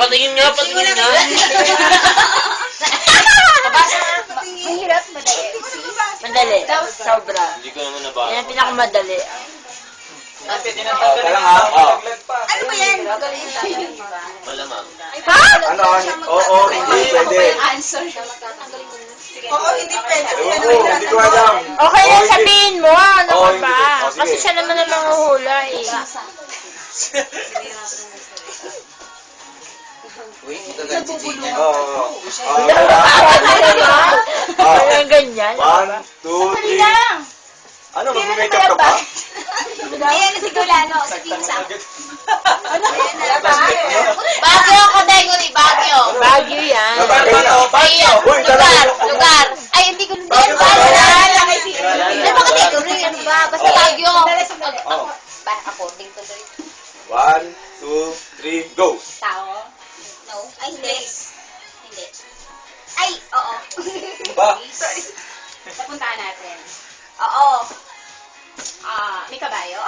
Patingin nga. Mahirap, madali. Madali. Sobra. Hindi ko naman nabasa. Yan ang pinakamadali. Kailang ha? Ano ba yan? Malamang. Ano? Oo, hindi pwede. Oo, hindi pwede. Oo, hindi ko alam. Okay lang sabihin mo. Ano Oo, ka hindi. ba? Oh, sige. Kasi siya naman ang manguhula eh. Oo. Parang ganyan. 1, 2, 3. Ano, mag-makeup ka pa? Ayan, si Golano, si Pinsa. Bagyo category, Bagyo. Bagyo yan. Ayun, Uy, lugar. Ay, hindi ko hindi Bagyo ba? ba? Ano ba category? Ano ba? Basta Bagyo. Oh. According to the 1, 2, 3, go! Tao? No. Ay, hindi. Hindi. Ay, oo. Ba? Napuntahan natin. Oo. May kabayo?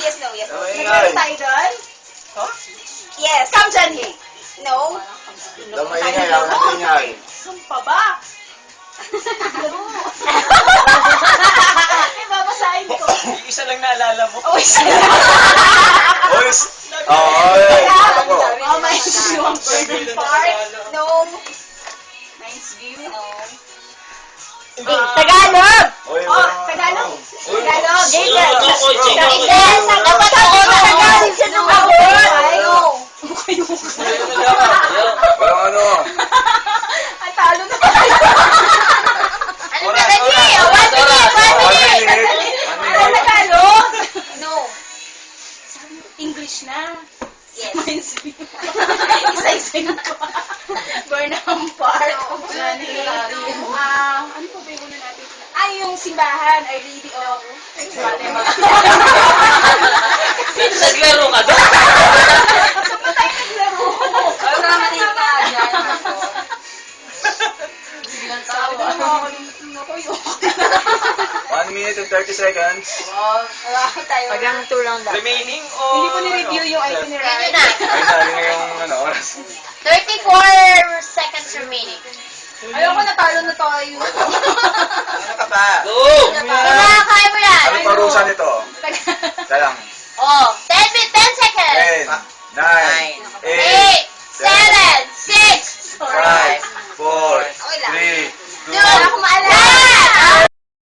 Yes, no. Nagkaroon tayo doon? Yes. Come, Johnny. No. Damay nga. Saan pa ba? Ay, babasahin ko. Isa lang naalala mo. Oh, isa lang. Oh, my Burger Park. No. Nice view. No. Hindi. Tagalog! Oh, Tagalog. Tagalog. Dapat ako na Tagalog siya lumabot. No. Parang ano? Ay, talo na. Ano ba na niya? One minute. Ano Tagalog? No. English na. Yes. Reminds me. Isa-isa ko. Burnham Park. Ano pa ba yung una natin? Ay, yung simbahan. Our Lady of... Naglaro ka doon. Saan ba tayo naglaro? Ano naman yung dyan? Sabi ko nakakalimutan ako yun. 1 minute and 30 seconds. Bakit tayo? Pagang tulang lang. Remaining o... Hindi ko ni-review yung itinerary. Yun na. Ay, sabi nga yung ano, oras. 34 seconds remaining. Ayoko, natalo na tayo. Ano ka ba? Go! Kaya mo yan. Ano parusa nito? Talang. Oh, 10 seconds. 10, 9, 8, 8, 7, 6, 5,